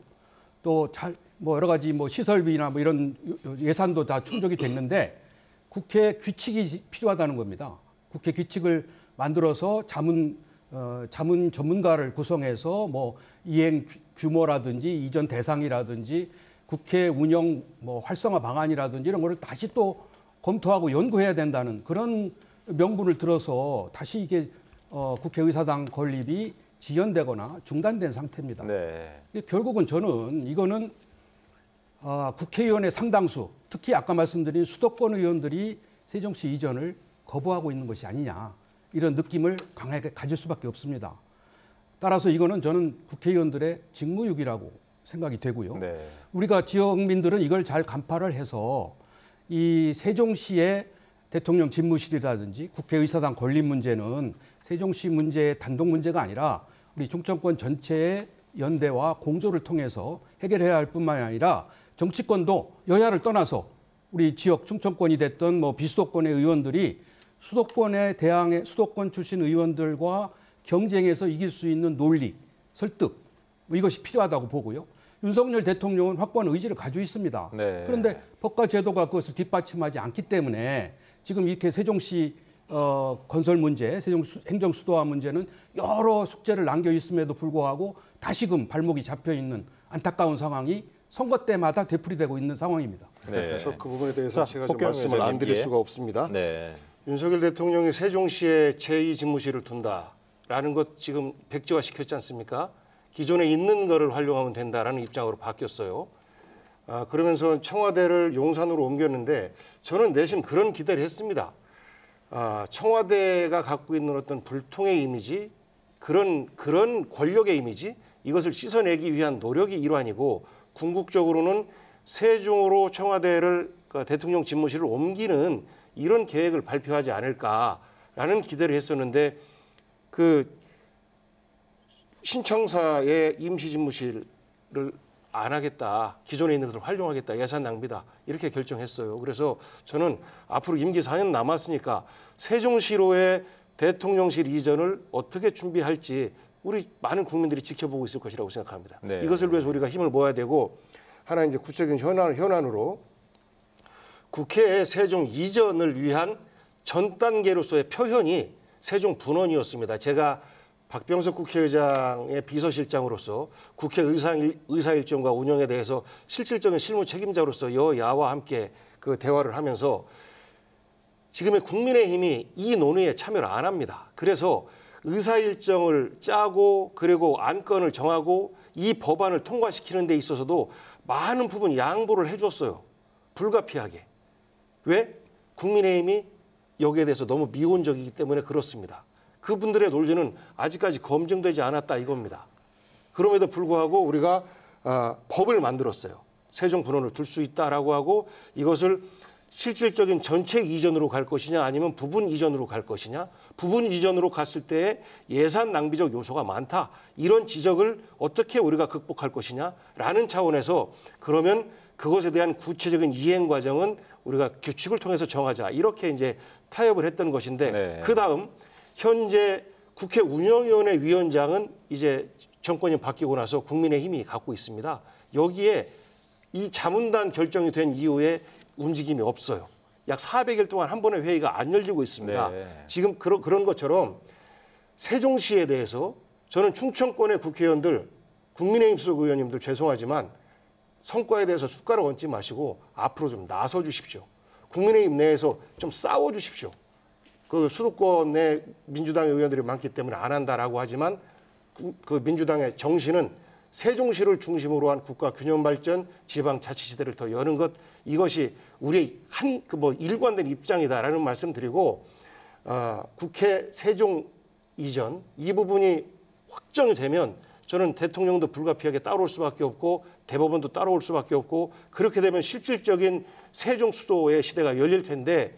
또 잘 뭐 여러 가지 뭐 시설비나 뭐 이런 예산도 다 충족이 됐는데 국회 규칙이 필요하다는 겁니다. 국회 규칙을 만들어서 자문 전문가를 구성해서 뭐 이행 규모라든지 이전 대상이라든지 국회 운영 뭐 활성화 방안이라든지 이런 거를 다시 또 검토하고 연구해야 된다는 그런 명분을 들어서 다시 이게 국회의사당 건립이 지연되거나 중단된 상태입니다. 네. 결국은 저는 이거는 국회의원의 상당수, 특히 아까 말씀드린 수도권 의원들이 세종시 이전을 거부하고 있는 것이 아니냐 이런 느낌을 강하게 가질 수밖에 없습니다. 따라서 이거는 저는 국회의원들의 직무유기라고 생각이 되고요. 네. 우리가 지역민들은 이걸 잘 간파를 해서 이 세종시의 대통령 집무실이라든지 국회의사당 건립 문제는 세종시 문제의 단독 문제가 아니라 우리 충청권 전체의 연대와 공조를 통해서 해결해야 할 뿐만 아니라 정치권도 여야를 떠나서 우리 지역 충청권이 됐던 뭐 비수도권의 의원들이 수도권에 대항해 수도권 출신 의원들과 경쟁해서 이길 수 있는 논리, 설득 뭐 이것이 필요하다고 보고요. 윤석열 대통령은 확고한 의지를 가지고 있습니다. 네. 그런데 법과 제도가 그것을 뒷받침하지 않기 때문에 지금 이렇게 세종시 건설 문제, 세종 행정 수도화 문제는 여러 숙제를 남겨 있음에도 불구하고 다시금 발목이 잡혀 있는 안타까운 상황이 선거 때마다 되풀이되고 있는 상황입니다. 네. 그래서 그 부분에 대해서 자, 제가 좀 복경 말씀을 안 드릴 의원님께. 수가 없습니다. 네. 윤석열 대통령이 세종시에 제2집무실을 둔다라는 것 지금 백지화 시켰지 않습니까? 기존에 있는 거를 활용하면 된다라는 입장으로 바뀌었어요. 그러면서 청와대를 용산으로 옮겼는데 저는 내심 그런 기대를 했습니다. 청와대가 갖고 있는 어떤 불통의 이미지, 그런 권력의 이미지, 이것을 씻어내기 위한 노력이 일환이고 궁극적으로는 세종으로 청와대를 대통령 집무실을 옮기는 이런 계획을 발표하지 않을까라는 기대를 했었는데 그 신청사의 임시집무실을 안 하겠다, 기존에 있는 것을 활용하겠다, 예산 낭비다 이렇게 결정했어요. 그래서 저는 앞으로 임기 4년 남았으니까 세종시로의 대통령실 이전을 어떻게 준비할지 우리 많은 국민들이 지켜보고 있을 것이라고 생각합니다. 네. 이것을 위해서 우리가 힘을 모아야 되고 하나 이제 구체적인 현안으로 국회의 세종 이전을 위한 전 단계로서의 표현이 세종 분원이었습니다. 제가 박병석 국회의장의 비서실장으로서 국회 의사일정과 운영에 대해서 실질적인 실무 책임자로서 여야와 함께 그 대화를 하면서 지금의 국민의힘이 이 논의에 참여를 안 합니다. 그래서 의사일정을 짜고 그리고 안건을 정하고 이 법안을 통과시키는 데 있어서도 많은 부분 양보를 해줬어요. 불가피하게. 왜? 국민의힘이 여기에 대해서 너무 미온적이기 때문에 그렇습니다. 그분들의 논리는 아직까지 검증되지 않았다 이겁니다. 그럼에도 불구하고 우리가 법을 만들었어요. 세종 분원을 둘 수 있다라고 하고 이것을 실질적인 전체 이전으로 갈 것이냐 아니면 부분 이전으로 갈 것이냐, 부분 이전으로 갔을 때 예산 낭비적 요소가 많다, 이런 지적을 어떻게 우리가 극복할 것이냐라는 차원에서 그러면 그것에 대한 구체적인 이행 과정은 우리가 규칙을 통해서 정하자, 이렇게 이제 타협을 했던 것인데 네. 그다음 현재 국회 운영위원회 위원장은 이제 정권이 바뀌고 나서 국민의힘이 갖고 있습니다. 여기에 이 자문단 결정이 된 이후에 움직임이 없어요. 약 400일 동안 한 번의 회의가 안 열리고 있습니다. 네. 지금 그런 것처럼 세종시에 대해서 저는 충청권의 국회의원들, 국민의힘 소속 의원님들 죄송하지만 성과에 대해서 숟가락 얹지 마시고 앞으로 좀 나서 주십시오. 국민의힘 내에서 좀 싸워 주십시오. 그 수도권의 민주당의 의원들이 많기 때문에 안 한다라고 하지만 그 민주당의 정신은 세종시를 중심으로 한 국가 균형 발전, 지방자치시대를 더 여는 것, 이것이 우리 일관된 입장이다라는 말씀드리고 국회 세종 이전 이 부분이 확정이 되면 저는 대통령도 불가피하게 따라올 수밖에 없고 대법원도 따라올 수밖에 없고 그렇게 되면 실질적인 세종 수도의 시대가 열릴 텐데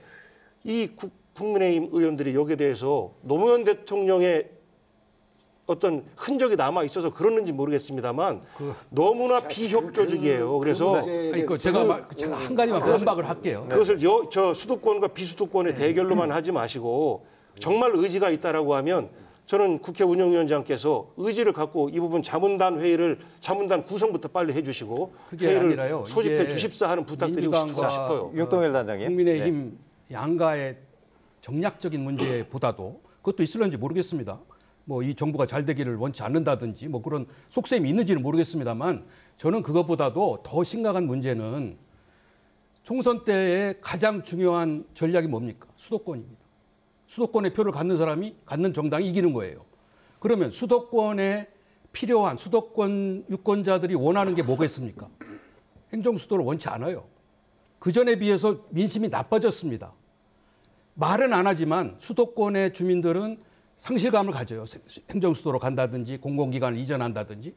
이 국민의힘 의원들이 여기에 대해서 노무현 대통령의 어떤 흔적이 남아 있어서 그러는지 모르겠습니다만 너무나 비협조적이에요. 그래서 제가 한 가지만 반박을 할게요. 그것을 저 수도권과 비수도권의 대결로만 하지 마시고 정말 의지가 있다라고 하면 저는 국회 운영위원장께서 의지를 갖고 이 부분 자문단 구성부터 빨리 해주시고 그게 회의를 아니라요. 소집해 이게 주십사 하는 부탁드리고 민주당과 싶어요. 윤석열 단장님. 국민의힘 양가의 정략적인 문제보다도 그것도 있을런지 모르겠습니다. 뭐 이 정부가 잘 되기를 원치 않는다든지 뭐 그런 속셈이 있는지는 모르겠습니다만 저는 그것보다도 더 심각한 문제는 총선 때의 가장 중요한 전략이 뭡니까? 수도권입니다. 수도권의 표를 갖는 사람이 갖는 정당이 이기는 거예요. 그러면 수도권에 필요한 수도권 유권자들이 원하는 게 뭐가 있습니까? 행정수도를 원치 않아요. 그전에 비해서 민심이 나빠졌습니다. 말은 안 하지만 수도권의 주민들은 상실감을 가져요. 행정수도로 간다든지 공공기관을 이전한다든지.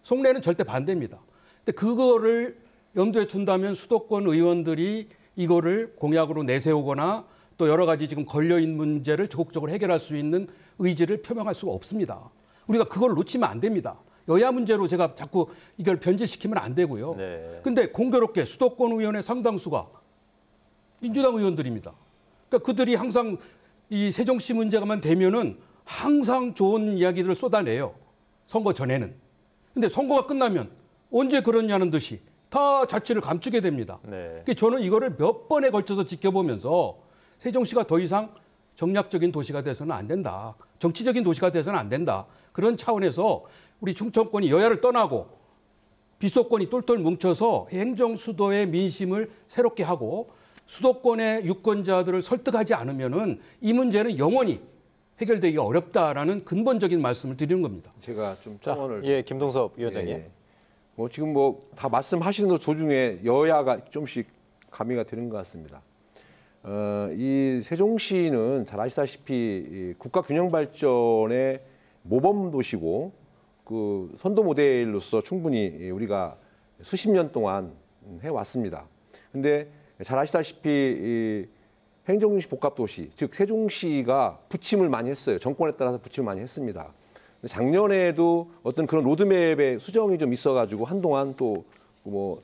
속내는 절대 반대입니다. 근데 그거를 염두에 둔다면 수도권 의원들이 이거를 공약으로 내세우거나 또 여러 가지 지금 걸려있는 문제를 적극적으로 해결할 수 있는 의지를 표명할 수가 없습니다. 우리가 그걸 놓치면 안 됩니다. 여야 문제로 제가 자꾸 이걸 변질시키면 안 되고요. 네. 근데 공교롭게 수도권 의원의 상당수가 민주당 의원들입니다. 그러니까 그들이 항상 이 세종시 문제가만 되면은 항상 좋은 이야기들을 쏟아내요. 선거 전에는. 근데 선거가 끝나면 언제 그러냐는 듯이 다 자취를 감추게 됩니다. 네. 그러니까 저는 이거를 몇 번에 걸쳐서 지켜보면서 세종시가 더 이상 정략적인 도시가 돼서는 안 된다. 정치적인 도시가 돼서는 안 된다. 그런 차원에서 우리 충청권이 여야를 떠나고 비수도권이 똘똘 뭉쳐서 행정수도의 민심을 새롭게 하고 수도권의 유권자들을 설득하지 않으면은 이 문제는 영원히 해결되기가 어렵다라는 근본적인 말씀을 드리는 겁니다. 제가 좀 자, 청원을 예, 김동섭 위원장님. 예. 뭐 지금 뭐 다 말씀하시는 도중에 여야가 좀씩 가미가 되는 것 같습니다. 이 세종시는 잘 아시다시피 이 국가 균형 발전의 모범 도시고 그 선도 모델로서 충분히 우리가 수십 년 동안 해왔습니다. 근데 잘 아시다시피 이 행정시 복합도시, 즉 세종시가 부침을 많이 했어요. 정권에 따라서 부침을 많이 했습니다. 작년에도 어떤 그런 로드맵에 수정이 좀 있어가지고 한동안 또 뭐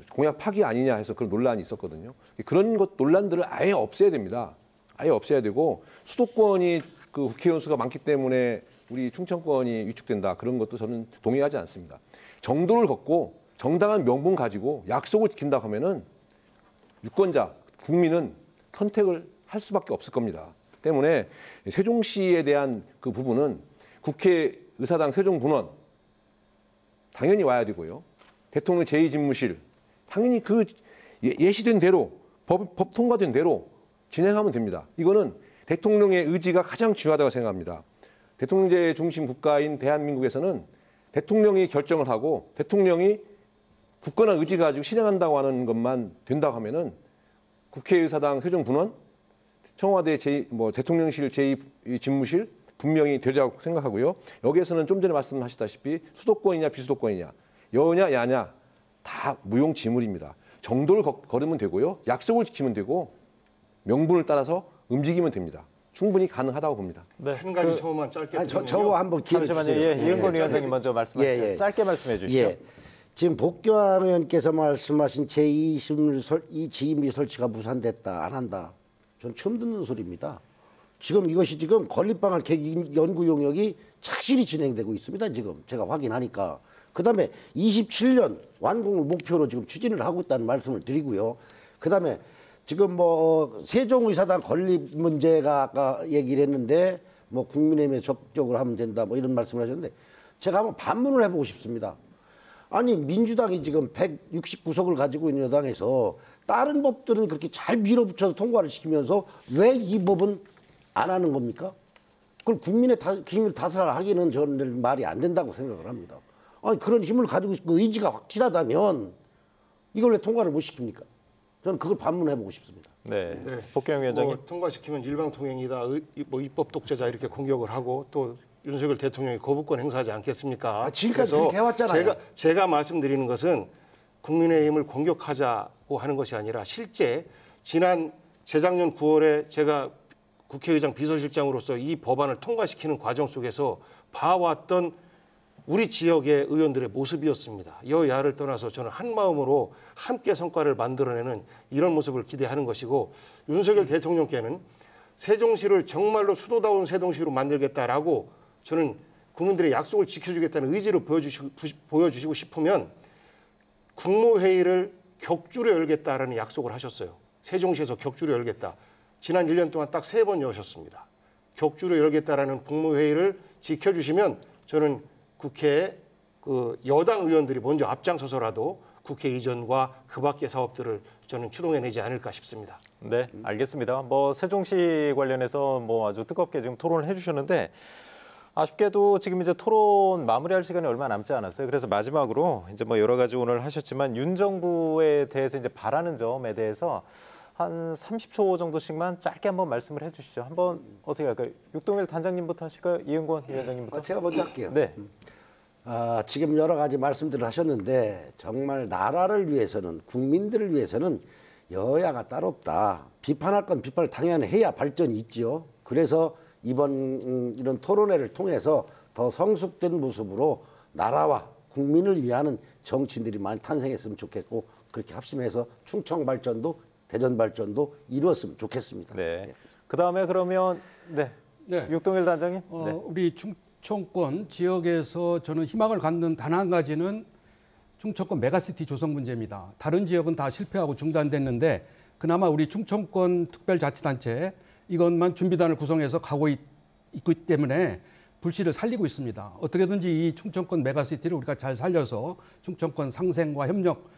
공약 파기 아니냐 해서 그런 논란이 있었거든요. 그런 것 논란들을 아예 없애야 됩니다. 아예 없애야 되고 수도권이 그 국회의원 수가 많기 때문에 우리 충청권이 위축된다 그런 것도 저는 동의하지 않습니다. 정도를 걷고 정당한 명분 가지고 약속을 지킨다고 하면은 유권자, 국민은 선택을 할 수밖에 없을 겁니다. 때문에 세종시에 대한 그 부분은 국회의사당 세종분원 당연히 와야 되고요. 대통령 제2집무실 당연히 그 예시된 대로 법 통과된 대로 진행하면 됩니다. 이거는 대통령의 의지가 가장 중요하다고 생각합니다. 대통령제 중심 국가인 대한민국에서는 대통령이 결정을 하고 대통령이 굳건한 의지 가지고 실행한다고 하는 것만 된다고 하면은 국회의사당 세종분원, 청와대 대통령실 제2집무실 분명히 되리라고 생각하고요. 여기에서는 좀 전에 말씀하셨다시피 수도권이냐 비수도권이냐, 여냐 야냐 다 무용지물입니다. 정도를 걸으면 되고요. 약속을 지키면 되고 명분을 따라서 움직이면 됩니다. 충분히 가능하다고 봅니다. 네. 한 가지 소만 짧게 저 한번 기회를 잠시만요. 주세요. 예, 이은권 위원장님 먼저 말씀하시죠. 예, 예. 짧게 말씀해 주시죠. 예. 지금 복교환 의원께서 말씀하신 제2집무실 설치가 무산됐다, 안 한다. 전 처음 듣는 소리입니다. 지금 이것이 지금 건립방안 연구 용역이 착실히 진행되고 있습니다. 지금 제가 확인하니까. 그다음에 27년 완공을 목표로 지금 추진을 하고 있다는 말씀을 드리고요. 그다음에 지금 뭐 세종의사당 건립 문제가 아까 얘기를 했는데 뭐 국민의힘에 적극적으로 하면 된다 뭐 이런 말씀을 하셨는데 제가 한번 반문을 해보고 싶습니다. 아니 민주당이 지금 169석을 가지고 있는 여당에서 다른 법들은 그렇게 잘 밀어붙여서 통과를 시키면서 왜 이 법은 안 하는 겁니까? 그걸 국민의 힘을 다스라하기는 저는 말이 안 된다고 생각을 합니다. 아니 그런 힘을 가지고 있고 의지가 확실하다면 이걸 왜 통과를 못 시킵니까? 저는 그걸 반문해보고 싶습니다. 네. 복경 위원장님. 뭐 통과시키면 일방통행이다, 뭐 입법 독재자 이렇게 공격을 하고 또 윤석열 대통령이 거부권 행사하지 않겠습니까? 지금까지 그렇게 해왔잖아요. 제가 말씀드리는 것은 국민의힘을 공격하자고 하는 것이 아니라 실제 지난 재작년 9월에 제가 국회의장 비서실장으로서 이 법안을 통과시키는 과정 속에서 봐왔던 우리 지역의 의원들의 모습이었습니다. 여야를 떠나서 저는 한 마음으로 함께 성과를 만들어내는 이런 모습을 기대하는 것이고 윤석열 대통령께는 세종시를 정말로 수도다운 세종시로 만들겠다라고 저는 국민들의 약속을 지켜주겠다는 의지를 보여주시고 싶으면 국무회의를 격주로 열겠다라는 약속을 하셨어요. 세종시에서 격주로 열겠다. 지난 1년 동안 딱 3번 여셨습니다. 격주로 열겠다라는 국무회의를 지켜주시면 저는 국회에 그 여당 의원들이 먼저 앞장서서라도 국회 이전과 그 밖의 사업들을 저는 추동해내지 않을까 싶습니다. 네, 알겠습니다. 뭐 세종시 관련해서 뭐 아주 뜨겁게 지금 토론을 해주셨는데 아쉽게도 지금 이제 토론 마무리할 시간이 얼마 남지 않았어요. 그래서 마지막으로 이제 뭐 여러 가지 오늘 하셨지만 윤 정부에 대해서 이제 바라는 점에 대해서 한 30초 정도씩만 짧게 한번 말씀을 해주시죠. 한번 어떻게 할까요? 육동일 단장님부터 하실까요? 이은권 위원장님부터. 제가 먼저 할게요. 네. 지금 여러 가지 말씀들을 하셨는데 정말 나라를 위해서는 국민들을 위해서는 여야가 따로 없다. 비판할 건 비판을 당연히 해야 발전이 있죠. 그래서 이번 이런 토론회를 통해서 더 성숙된 모습으로 나라와 국민을 위하는 정치인들이 많이 탄생했으면 좋겠고 그렇게 합심해서 충청 발전도 대전 발전도 이루었으면 좋겠습니다. 네. 그 다음에 그러면 네. 육동일 단장님. 네. 우리 충청권 지역에서 저는 희망을 갖는 단 한 가지는 충청권 메가시티 조성 문제입니다. 다른 지역은 다 실패하고 중단됐는데 그나마 우리 충청권 특별자치단체 이것만 준비단을 구성해서 가고 있기 때문에 불씨를 살리고 있습니다. 어떻게든지 이 충청권 메가시티를 우리가 잘 살려서 충청권 상생과 협력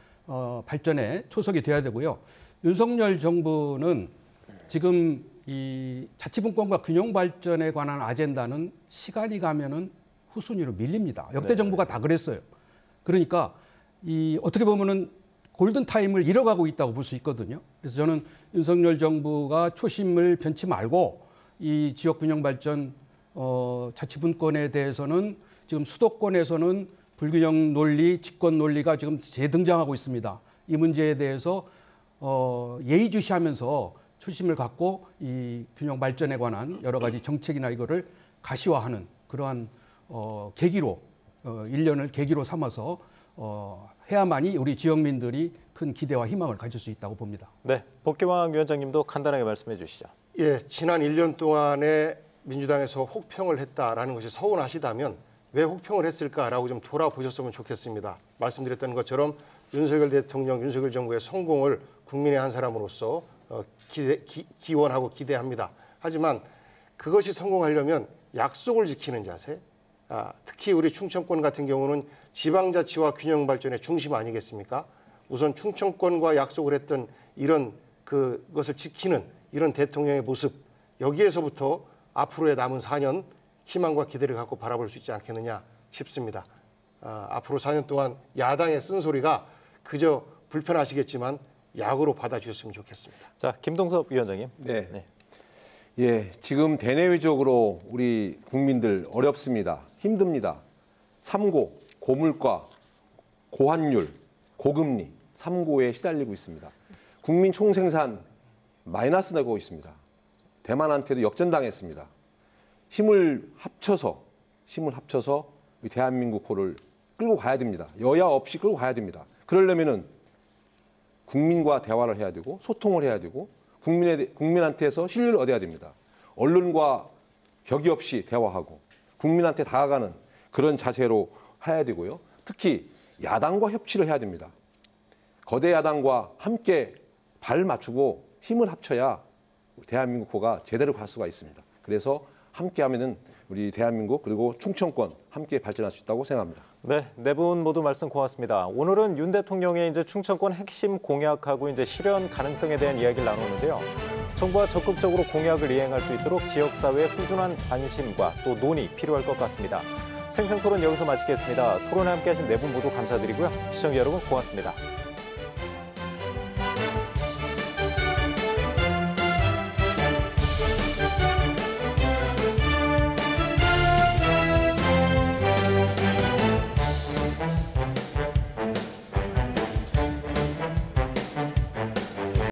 발전에 초석이 돼야 되고요. 윤석열 정부는 지금 이 자치분권과 균형 발전에 관한 아젠다는 시간이 가면은 후순위로 밀립니다. 역대 정부가 다 그랬어요. 그러니까 이 어떻게 보면은 골든 타임을 잃어가고 있다고 볼 수 있거든요. 그래서 저는 윤석열 정부가 초심을 변치 말고 이 지역 균형 발전 자치분권에 대해서는 지금 수도권에서는 불균형 논리, 집권 논리가 지금 재등장하고 있습니다. 이 문제에 대해서 예의주시하면서 초심을 갖고 이 균형 발전에 관한 여러 가지 정책이나 이거를 가시화하는 그러한 계기로 1년을 계기로 삼아서 해야만이 우리 지역민들이 큰 기대와 희망을 가질 수 있다고 봅니다. 네, 복귀왕 위원장님도 간단하게 말씀해 주시죠. 예, 지난 1년 동안에 민주당에서 혹평을 했다라는 것이 서운하시다면 왜 혹평을 했을까라고 좀 돌아보셨으면 좋겠습니다. 말씀드렸던 것처럼 윤석열 대통령, 윤석열 정부의 성공을 국민의 한 사람으로서 기원하고 기대합니다. 하지만 그것이 성공하려면 약속을 지키는 자세, 특히 우리 충청권 같은 경우는 지방자치와 균형 발전의 중심 아니겠습니까? 우선 충청권과 약속을 했던 이런 그것을 지키는 이런 대통령의 모습, 여기에서부터 앞으로의 남은 4년 희망과 기대를 갖고 바라볼 수 있지 않겠느냐 싶습니다. 앞으로 4년 동안 야당의 쓴소리가 그저 불편하시겠지만 약으로 받아주셨으면 좋겠습니다. 자, 김동섭 위원장님. 네. 네. 예, 지금 대내외적으로 우리 국민들 어렵습니다. 힘듭니다. 삼고, 고물가, 고환율, 고금리, 삼고에 시달리고 있습니다. 국민 총생산 마이너스 내고 있습니다. 대만한테도 역전당했습니다. 힘을 합쳐서 우리 대한민국호를 끌고 가야 됩니다. 여야 없이 끌고 가야 됩니다. 그러려면은 국민과 대화를 해야 되고 소통을 해야 되고 국민한테서 신뢰를 얻어야 됩니다. 언론과 격이 없이 대화하고 국민한테 다가가는 그런 자세로 해야 되고요. 특히 야당과 협치를 해야 됩니다. 거대 야당과 함께 발 맞추고 힘을 합쳐야 대한민국호가 제대로 갈 수가 있습니다. 그래서 함께하면은 우리 대한민국 그리고 충청권 함께 발전할 수 있다고 생각합니다. 네, 네 분 모두 말씀 고맙습니다. 오늘은 윤 대통령의 이제 충청권 핵심 공약하고 이제 실현 가능성에 대한 이야기를 나누는데요. 정부가 적극적으로 공약을 이행할 수 있도록 지역사회의 꾸준한 관심과 또 논의 필요할 것 같습니다. 생생토론 여기서 마치겠습니다. 토론에 함께하신 네 분 모두 감사드리고요. 시청자 여러분 고맙습니다.